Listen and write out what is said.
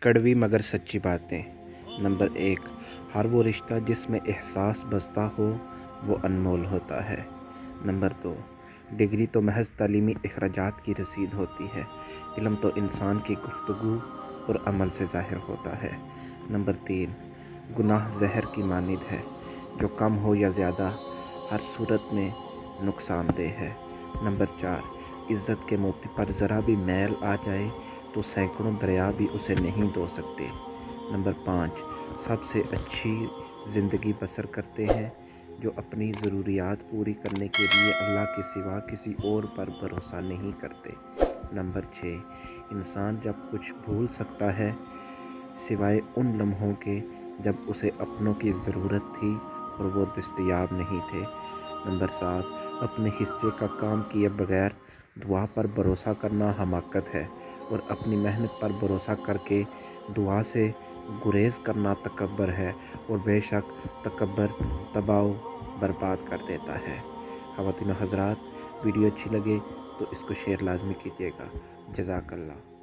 कड़वी मगर सच्ची बातें। नंबर 1, हर वो रिश्ता जिसमें एहसास बसता हो वो अनमोल होता है। नंबर 2, डिग्री तो महज तालीमी अखराजात की रसीद होती है, इल्म तो इंसान की गुफ्तगू और अमल से ज़ाहिर होता है। नंबर 3, गुनाह जहर की मानिद है, जो कम हो या ज़्यादा हर सूरत में नुकसानदेह है। नंबर 4, इज़्ज़त के मोती पर ज़रा भी मैल आ जाए तो सैकड़ों दरिया भी उसे नहीं धो सकते। नंबर 5, सबसे अच्छी ज़िंदगी बसर करते हैं जो अपनी ज़रूरियात पूरी करने के लिए अल्लाह के सिवा किसी और पर भरोसा नहीं करते। नंबर 6, इंसान जब कुछ भूल सकता है सिवाय उन लम्हों के जब उसे अपनों की ज़रूरत थी और वो दस्तयाब नहीं थे। नंबर 7, अपने हिस्से का काम किए बगैर दुआ पर भरोसा करना हमाकत है और अपनी मेहनत पर भरोसा करके दुआ से गुरेज करना तकब्बर है, और बेशक तकब्बर तबाह बर्बाद कर देता है। ख़वातीन हज़रात, वीडियो अच्छी लगे तो इसको शेयर लाजमी कीजिएगा। जज़ाकल्लाह।